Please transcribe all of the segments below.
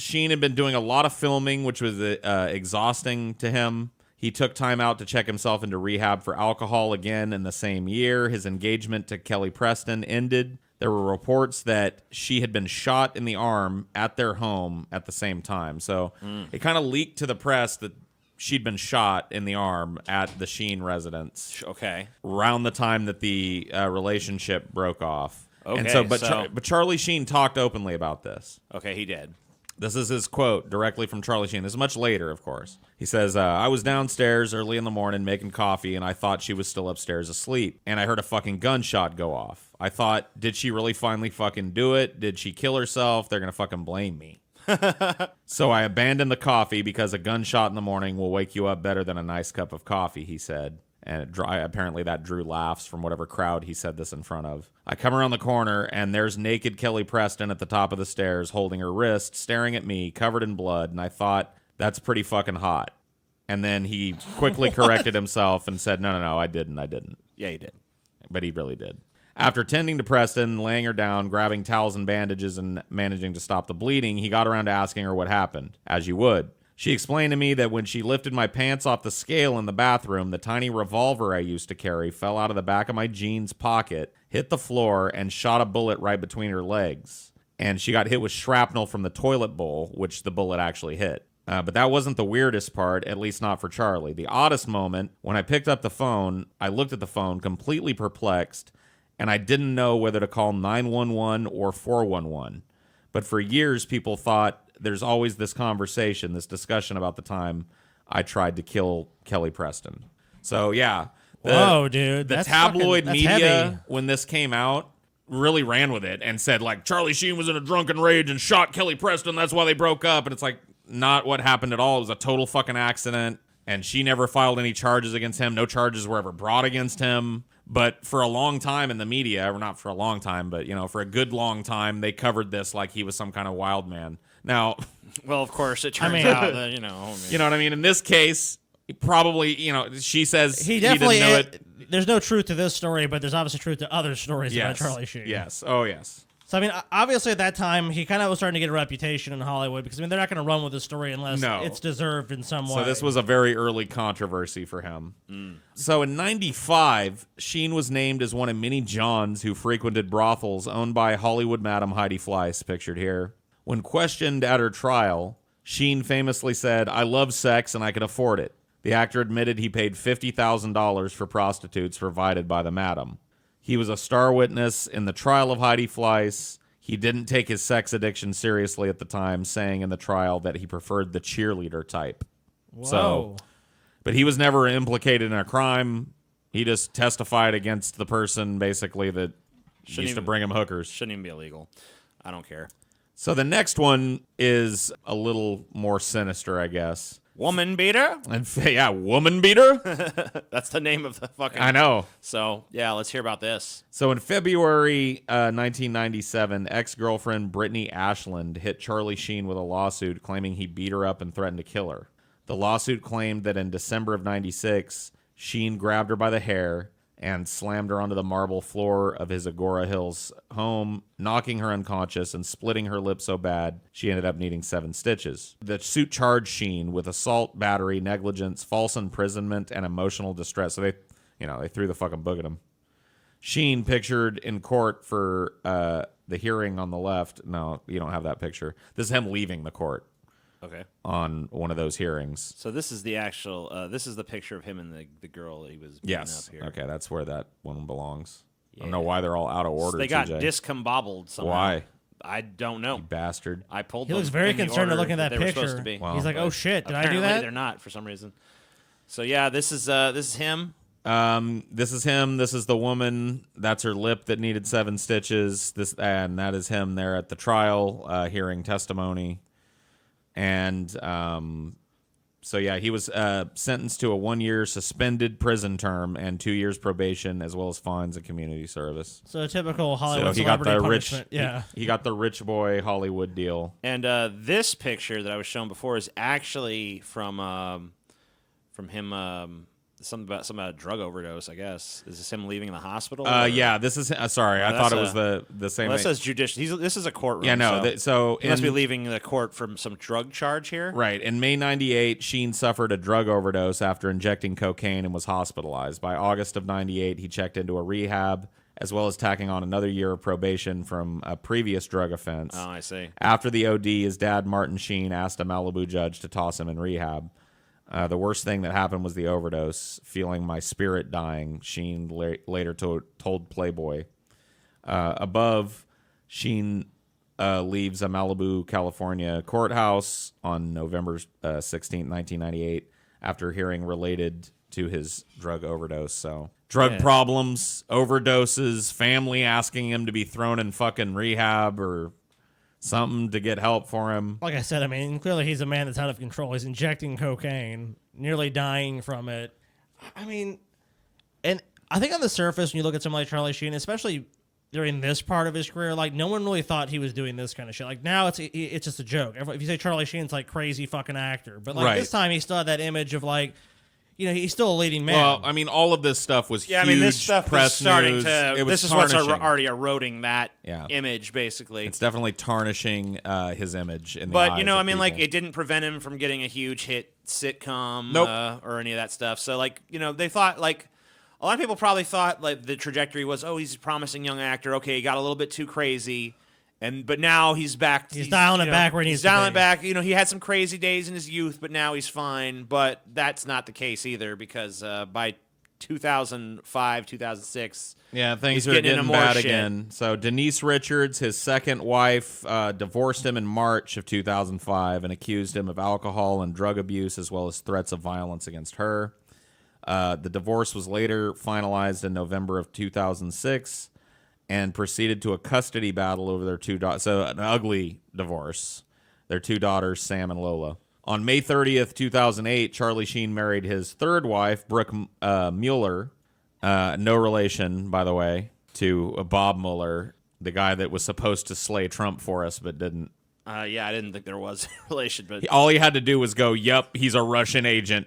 Sheen had been doing a lot of filming, which was exhausting to him. He took time out to check himself into rehab for alcohol again in the same year. His engagement to Kelly Preston ended. There were reports that she had been shot in the arm at their home at the same time. So it kind of leaked to the press that she'd been shot in the arm at the Sheen residence. Okay. Around the time that the relationship broke off. Okay, and so, but Charlie Sheen talked openly about this. Okay, he did. This is his quote directly from Charlie Sheen. This is much later, of course. He says, I was downstairs early in the morning making coffee, and I thought she was still upstairs asleep. And I heard a fucking gunshot go off. I thought, did she really finally fucking do it? Did she kill herself? They're going to fucking blame me. So I abandoned the coffee because a gunshot in the morning will wake you up better than a nice cup of coffee, he said. And apparently that drew laughs from whatever crowd he said this in front of. I come around the corner, and there's naked Kelly Preston at the top of the stairs, holding her wrist, staring at me, covered in blood, and I thought, that's pretty fucking hot. And then he quickly corrected himself and said, no, I didn't. Yeah, he did. But he really did. After tending to Preston, laying her down, grabbing towels and bandages, and managing to stop the bleeding, he got around to asking her what happened, as you would. She explained to me that when she lifted my pants off the scale in the bathroom, the tiny revolver I used to carry fell out of the back of my jeans pocket, hit the floor, and shot a bullet right between her legs. And she got hit with shrapnel from the toilet bowl, which the bullet actually hit. But that wasn't the weirdest part, at least not for Charlie. The oddest moment, when I picked up the phone, I looked at the phone completely perplexed, and I didn't know whether to call 911 or 411. But for years, people thought there's always this conversation, this discussion about the time I tried to kill Kelly Preston. So, yeah. Whoa, dude. The tabloid media, heavy. when this came out, really ran with it and said, like, Charlie Sheen was in a drunken rage and shot Kelly Preston. That's why they broke up. And it's like, not what happened at all. It was a total fucking accident. And she never filed any charges against him. No charges were ever brought against him. But for a long time in the media, or not for a long time, but, for a good long time, they covered this like he was some kind of wild man. Now, well, of course, it turns out that, you know what I mean? In this case, probably, she says he definitely didn't know it. There's no truth to this story, but there's obviously truth to other stories about Charlie Sheen. Yes. Oh, yes. So, obviously at that time, he kind of was starting to get a reputation in Hollywood because, they're not going to run with the story unless it's deserved in some way. So this was a very early controversy for him. So in 95, Sheen was named as one of many Johns who frequented brothels owned by Hollywood Madam Heidi Fleiss, pictured here. When questioned at her trial, Sheen famously said, I love sex and I can afford it. The actor admitted he paid $50,000 for prostitutes provided by the madam. He was a star witness in the trial of Heidi Fleiss. He didn't take his sex addiction seriously at the time, saying in the trial that he preferred the cheerleader type. Whoa. But he was never implicated in a crime. He just testified against the person, basically, that used to bring him hookers. Shouldn't even be illegal. I don't care. So the next one is a little more sinister, I guess. Woman beater? Yeah, woman beater? That's the name of the fucking... I know. So, yeah, let's hear about this. So in February 1997, ex-girlfriend Brittany Ashland hit Charlie Sheen with a lawsuit claiming he beat her up and threatened to kill her. The lawsuit claimed that in December of 96, Sheen grabbed her by the hair and slammed her onto the marble floor of his Agora Hills home, knocking her unconscious and splitting her lip so bad she ended up needing 7 stitches. The suit charged Sheen with assault, battery, negligence, false imprisonment, and emotional distress. So they threw the fucking book at him. Sheen, pictured in court for the hearing on the left. No, you don't have that picture. This is him leaving the court. Okay. On one of those hearings. So this is the actual, this is the picture of him and the girl that he was beating up here. Okay, that's where that one belongs. Yeah. I don't know why they're all out of order. So they got discombobbled somehow. Why? I don't know. You bastard. I pulled He them looks very in the concerned order looking at that picture. Wow. He's like, oh shit, did I do that? They're not for some reason. So yeah, this is him. This is him. This is the woman. That's her lip that needed 7 stitches. And that is him there at the trial, hearing testimony. And so, yeah, he was sentenced to a 1-year suspended prison term and 2 years probation, as well as fines and community service. So a typical Hollywood so he got the punishment. He got the rich boy Hollywood deal. And this picture that I was shown before is actually from him Something about a drug overdose, I guess. Is this him leaving the hospital? Yeah, this is. Sorry, I thought it was the same. Well, it says judicial. This is a courtroom. Yeah, no. So he must be leaving the court from some drug charge here. Right. In May '98, Sheen suffered a drug overdose after injecting cocaine and was hospitalized. By August of '98, he checked into a rehab, as well as tacking on another year of probation from a previous drug offense. Oh, I see. After the OD, his dad, Martin Sheen, asked a Malibu judge to toss him in rehab. The worst thing that happened was the overdose. Feeling my spirit dying, Sheen later told Playboy. Above, Sheen leaves a Malibu, California courthouse on November 16, 1998, after hearing related to his drug overdose. So, drug problems, overdoses, family asking him to be thrown in fucking rehab or something to get help for him. Like I said, I mean, clearly he's a man that's out of control. He's injecting cocaine, nearly dying from it. I mean, and I think on the surface, when you look at someone like Charlie Sheen, especially during this part of his career, like, no one really thought he was doing this kind of shit. Like, now it's just a joke. If you say Charlie Sheen's like crazy fucking actor, but like this time he still had that image of like, you know, he's still a leading man. Well, I mean, all of this stuff was huge. I mean, this stuff press is starting news. to. This is what's already eroding that image, basically. It's definitely tarnishing his image in the But eyes you know, of I mean, people. like, it didn't prevent him from getting a huge hit sitcom or any of that stuff. So, like, you know, they thought like a lot of people probably thought like the trajectory was, oh, he's a promising young actor. Okay, he got a little bit too crazy. But now he's back. He's dialing it back where he needs to be. He's dialing it back. You know, he had some crazy days in his youth, but now he's fine. But that's not the case either, because by 2005, 2006, things are getting bad again. So Denise Richards, his second wife, divorced him in March of 2005 and accused him of alcohol and drug abuse, as well as threats of violence against her. The divorce was later finalized in November of 2006. And proceeded to a custody battle over their two daughters. So an ugly divorce. Their two daughters, Sam and Lola. On May 30th, 2008, Charlie Sheen married his third wife, Brooke Mueller. No relation, by the way, to Bob Mueller, the guy that was supposed to slay Trump for us but didn't. I didn't think there was a relation. But all he had to do was go, "Yep, he's a Russian agent."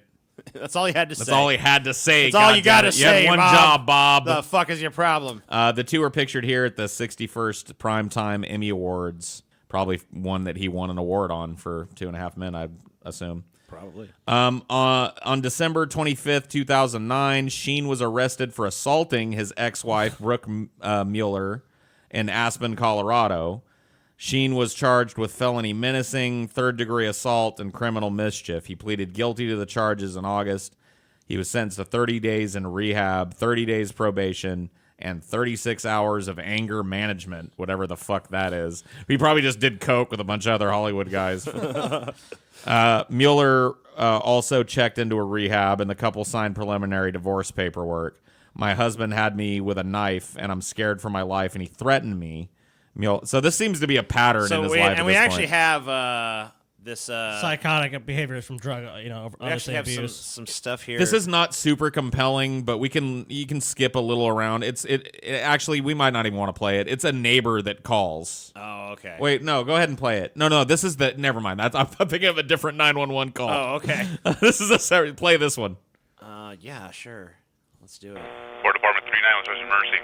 That's all he had to say. That's all he had to say. That's all you got to say. You had one job, Bob. The fuck is your problem? The two are pictured here at the 61st Primetime Emmy Awards. Probably one that he won an award on for 2.5 Men, I'd assume. Probably. On December 25th, 2009, Sheen was arrested for assaulting his ex-wife, Brooke Mueller, in Aspen, Colorado. Sheen was charged with felony menacing, third-degree assault, and criminal mischief. He pleaded guilty to the charges in August. He was sentenced to 30 days in rehab, 30 days probation, and 36 hours of anger management, whatever the fuck that is. He probably just did coke with a bunch of other Hollywood guys. Mueller also checked into a rehab, and the couple signed preliminary divorce paperwork. My husband had me with a knife, and I'm scared for my life, and he threatened me. So this seems to be a pattern in his life. And we actually have this psychotic behaviors from drug, we actually have some stuff here. This is not super compelling, but you can skip a little around. It actually, we might not even want to play it. It's a neighbor that calls. Oh, okay. Wait, no, go ahead and play it. No, this is the. Never mind. I'm thinking of a different 911 call. Oh, okay. This is play this one. Yeah, sure. Let's do it. Port Department 39, Mercy.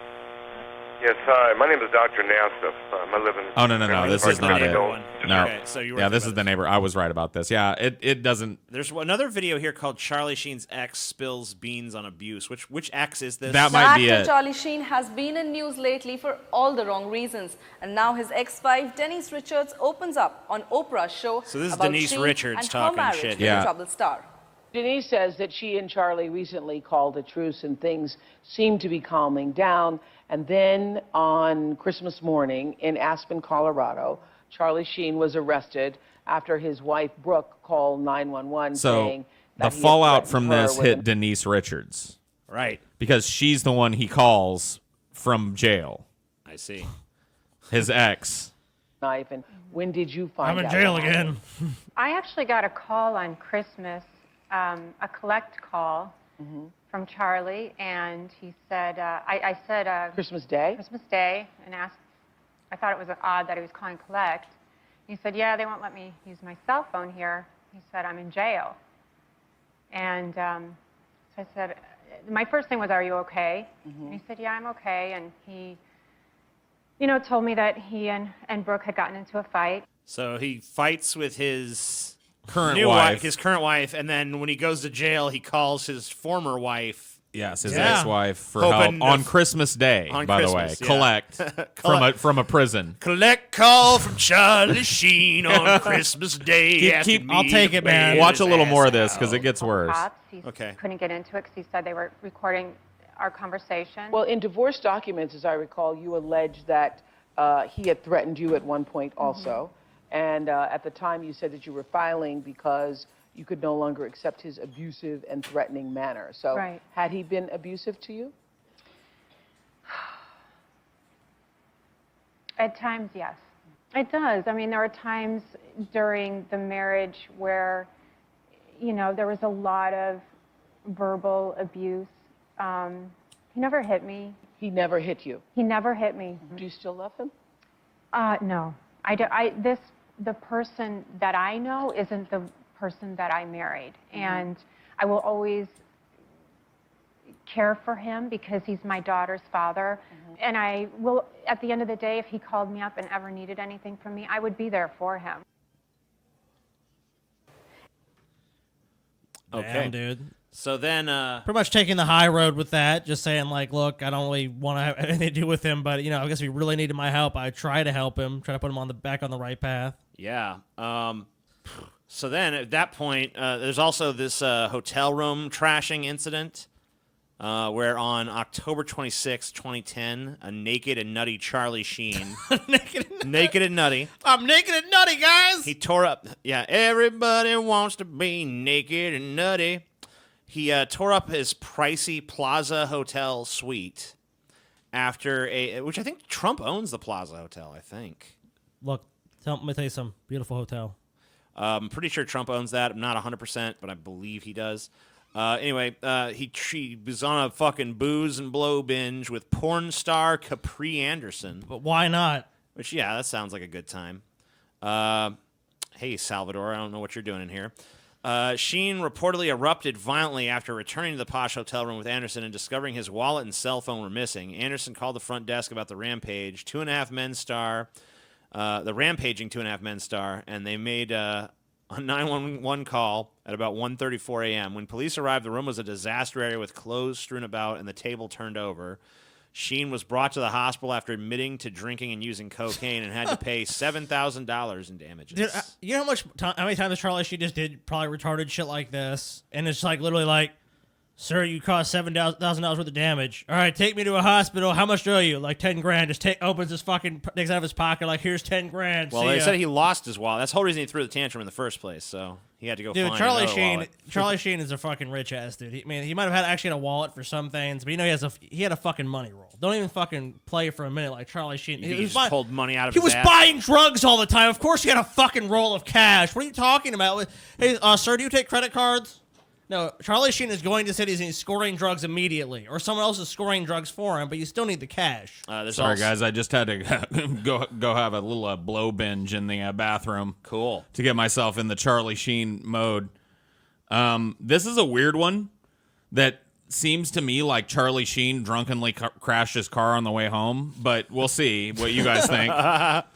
Yes, hi. My name is Dr. Nassif. I live in... Oh, no. This is not it. No. Okay, so you were this is the neighbor. I was right about this. Yeah, it doesn't... There's another video here called Charlie Sheen's ex spills beans on abuse. Which ex is this? That might be it. Actor Charlie Sheen has been in news lately for all the wrong reasons. And now his ex-wife, Denise Richards, opens up on Oprah's show So this is about Denise Sheen Richards and talking her marriage shit. with the troubled star. Denise says that she and Charlie recently called a truce and things seemed to be calming down. And then on Christmas morning in Aspen, Colorado, Charlie Sheen was arrested after his wife, Brooke, called 911 saying that the fallout from this hit Denise Richards. Right. Because she's the one he calls from jail. I see. His ex. Knife. And when did you find out? I'm in jail again. I actually got a call on Christmas, a collect call from Charlie, and he said, I said... Christmas Day? Christmas Day, and asked, I thought it was odd that he was calling collect. He said, yeah, they won't let me use my cell phone here. He said, I'm in jail. And so I said, my first thing was, "Are you okay?" And he said, "Yeah, I'm okay." And he, told me that he and Brooke had gotten into a fight. So he fights with his Current new wife. his current wife, and then when he goes to jail, he calls his former wife. Yes, his Yeah. ex-wife for Hoping help on to- Christmas Day, on by Christmas, the way. yeah. Collect from a prison. Collect call from Charlie Sheen on Christmas Day. I'll take it, man. Watch a little more of this because it gets worse. Cops. He Okay. couldn't get into it because he said they were recording our conversation. Well, in divorce documents, as I recall, you allege that he had threatened you at one point also. And at the time, you said that you were filing because you could no longer accept his abusive and threatening manner. So Right. had he been abusive to you? At times, yes. It does. I mean, there are times during the marriage where, there was a lot of verbal abuse. He never hit me. He never hit you. He never hit me. Do you still love him? No. The person that I know isn't the person that I married. And I will always care for him because he's my daughter's father. And I will, at the end of the day, if he called me up and ever needed anything from me, I would be there for him. Okay, Damn, dude. So then, Pretty much taking the high road with that, just saying like, look, I don't really want to have anything to do with him, but I guess if he really needed my help, I try to help him, try to put him back on the right path. yeah. So then at that point, there's also this hotel room trashing incident where on October 26, 2010, a naked and nutty Charlie Sheen, naked and nutty, I'm naked and nutty, guys. he tore up, everybody wants to be naked and nutty. He tore up his pricey Plaza Hotel suite after which I think Trump owns the Plaza Hotel, I think. Look, let me tell you something. Beautiful hotel. I'm pretty sure Trump owns that. I'm not 100%, but I believe he does. Anyway, he was on a fucking booze and blow binge with porn star Capri Anderson. But why not? Which, that sounds like a good time. Hey, Salvador, I don't know what you're doing in here. Sheen reportedly erupted violently after returning to the posh hotel room with Anderson and discovering his wallet and cell phone were missing. Anderson called the front desk about the Rampage, Two and a Half Men star, the rampaging Two and a Half Men star, and they made a 911 call at about 1:34 a.m. When police arrived, the room was a disaster area with clothes strewn about and the table turned over. Sheen was brought to the hospital after admitting to drinking and using cocaine and had to pay $7,000 in damages. Dude, you know how many times Charlie Sheen just did probably retarded shit like this, and it's like literally like, sir, you caused $7,000 worth of damage. All right, take me to a hospital. How much do you? Like 10 grand. Just opens his fucking, takes out of his pocket, like, here's 10 grand. Well, See they ya. said he lost his wallet. That's the whole reason he threw the tantrum in the first place. So he had to go Dude, find Charlie another Sheen. wallet. Charlie Sheen is a fucking rich ass dude. He might have actually had a wallet for some things, but he had a fucking money roll. Don't even fucking play for a minute like Charlie Sheen. He just pulled money out of He his was ass. buying drugs all the time. Of course, he had a fucking roll of cash. What are you talking about? Hey, sir, do you take credit cards? No, Charlie Sheen is going to cities and he's scoring drugs immediately, or someone else is scoring drugs for him, but you still need the cash. Sorry, guys, I just had to go have a little blow binge in the bathroom. Cool. To get myself in the Charlie Sheen mode. This is a weird one that seems to me like Charlie Sheen drunkenly crashed his car on the way home, but we'll see what you guys think.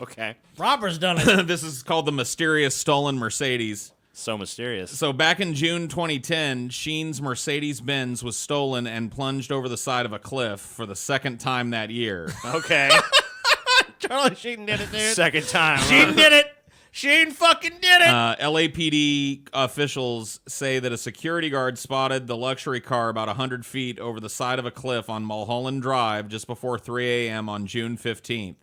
Okay. Robber's done it. This is called the mysterious stolen Mercedes. So mysterious. So back in June 2010, Sheen's Mercedes-Benz was stolen and plunged over the side of a cliff for the second time that year. Okay. Charlie Sheen did it, dude. Second time. Sheen did it. Sheen fucking did it. LAPD officials say that a security guard spotted the luxury car about 100 feet over the side of a cliff on Mulholland Drive just before 3 a.m. on June 15th.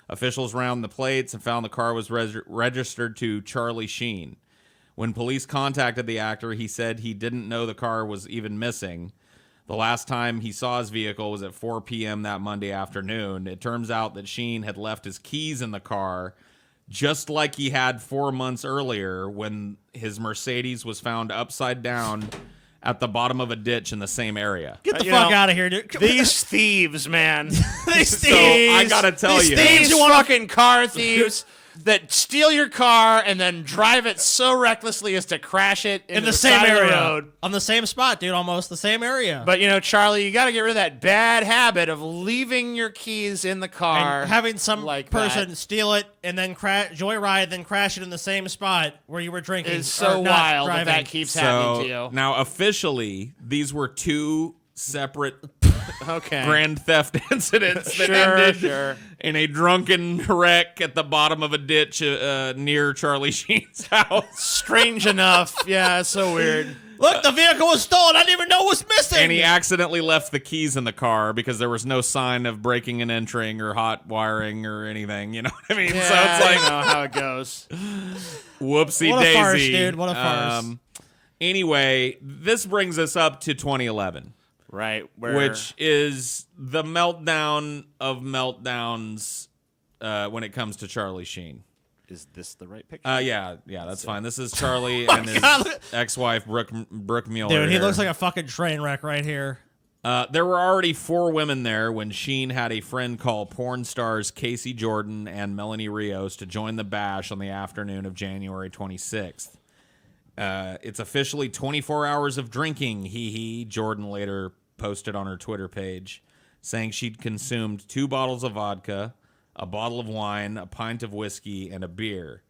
Officials ran the plates and found the car was registered to Charlie Sheen. When police contacted the actor, he said he didn't know the car was even missing. The last time he saw his vehicle was at 4 p.m. that Monday afternoon. It turns out that Sheen had left his keys in the car, just like he had 4 months earlier when his Mercedes was found upside down at the bottom of a ditch in the same area. Get the fuck out of here, dude. These thieves, man. These thieves. So I gotta tell you, These fucking car thieves. that steal your car and then drive it so recklessly as to crash it in the same area, on the same spot, dude, almost the same area. But Charlie, you got to get rid of that bad habit of leaving your keys in the car, and having some like person steal it and then joyride, then crash it in the same spot where you were drinking. It's so wild that keeps happening to you. Now, officially, these were two separate okay. grand theft incidents that ended in a drunken wreck at the bottom of a ditch near Charlie Sheen's house. Strange enough. Yeah, it's so weird. Look, the vehicle was stolen. I didn't even know it was missing. And he accidentally left the keys in the car because there was no sign of breaking and entering or hot wiring or anything. You know what I mean? Yeah, so it's like, I know how it goes. Whoopsie what a daisy. farce, dude. What a farce. Anyway, this brings us up to 2011. Right. Which is the meltdown of meltdowns when it comes to Charlie Sheen. Is this the right picture? Yeah, that's fine. This is Charlie and his ex-wife, Brooke Mueller. Dude, he looks like a fucking train wreck right here. There were already 4 women there when Sheen had a friend call porn stars Casey Jordan and Melanie Rios to join the bash on the afternoon of January 26th. It's officially 24 hours of drinking, hee. Jordan later posted on her Twitter page, saying she'd consumed 2 bottles of vodka, a bottle of wine, a pint of whiskey, and a beer.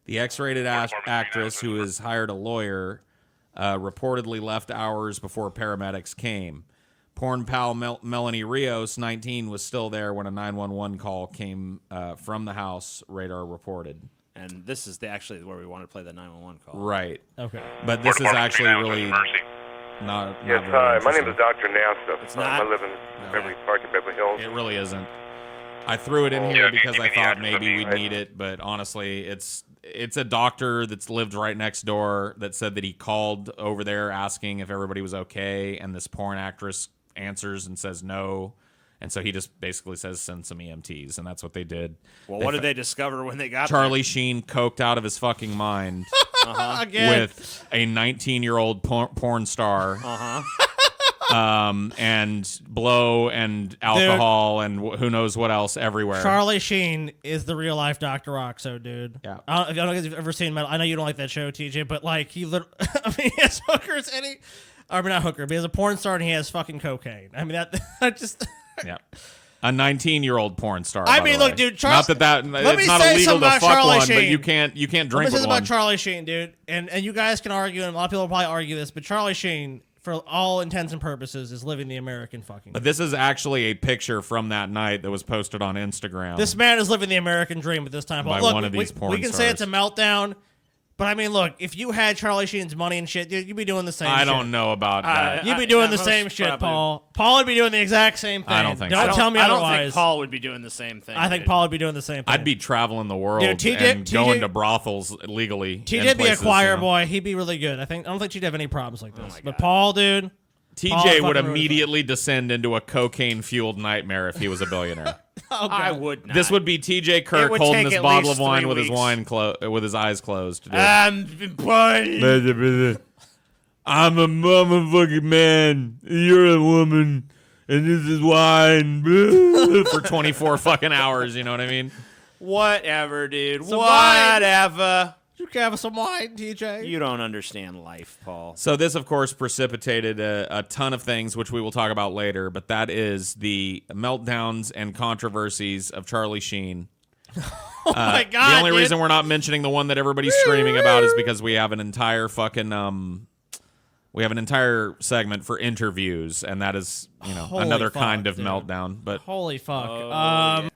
The X-rated actress, who has hired a lawyer, reportedly left hours before paramedics came. Porn pal Melanie Rios, 19, was still there when a 911 call came from the house, Radar reported. And this is actually where we want to play the 911 call. Right. Okay. But this is actually really not Yes, hi. My name is Dr. Nasta. It's not. I live in Beverly Park in Beverly Hills. It really isn't. I threw it in here because I thought maybe we'd need it, but honestly, it's a doctor that's lived right next door that said that he called over there asking if everybody was okay, and this porn actress answers and says no. And so he just basically says, send some EMTs, and that's what they did. Well, what did they discover when they got Charlie Sheen coked out of his fucking mind Again. with a 19-year-old porn star. And blow and alcohol and who knows what else everywhere. Charlie Sheen is the real life Dr. Roxo, dude. Yeah. I don't know if you've ever seen Metal. I know you don't like that show, TJ, but like he literally, I mean, he has hookers and not hooker, but he has a porn star and he has fucking cocaine. I mean, that just. Yeah. A 19-year-old porn star. I by mean, the look, way. dude. Not that it's not illegal to fuck Charlie one, Sheen. but you can't drink Let me with say this one. about Charlie Sheen, dude. And you guys can argue, and a lot of people will probably argue this, but Charlie Sheen, for all intents and purposes, is living the American fucking. But this is actually a picture from that night that was posted on Instagram. This man is living the American dream at this time. By Look, one of these porn we can say stars. it's a meltdown. But I mean, look, if you had Charlie Sheen's money and shit, dude, you'd be doing the same shit. I don't know about that. You'd be doing the same shit, Paul. Paul would be doing the exact same thing. I don't think so. Don't tell me I otherwise. don't think Paul would be doing the same thing. I think Paul would be doing the same thing. I'd be traveling the world Dude, and going to brothels legally. TJ'd be a choir boy. He'd be really good. I don't think she'd have any problems like this. But Paul, dude. TJ would immediately descend into a cocaine-fueled nightmare if he was a billionaire. I would not. This would be TJ Kirk would holding take this at bottle least of wine 3 with his weeks. with his eyes closed. Dude. I'm I'm a motherfucking man. You're a woman, and this is wine for 24 fucking hours. You know what I mean? Whatever, dude. Some Whatever. You can have some wine, TJ. You don't understand life, Paul. So this, of course, precipitated a ton of things, which we will talk about later. But that is the meltdowns and controversies of Charlie Sheen. Oh my God! The only dude. reason we're not mentioning the one that everybody's screaming about is because we have an entire fucking we have an entire segment for interviews, and that is another fuck, kind of dude. meltdown. But Holy fuck.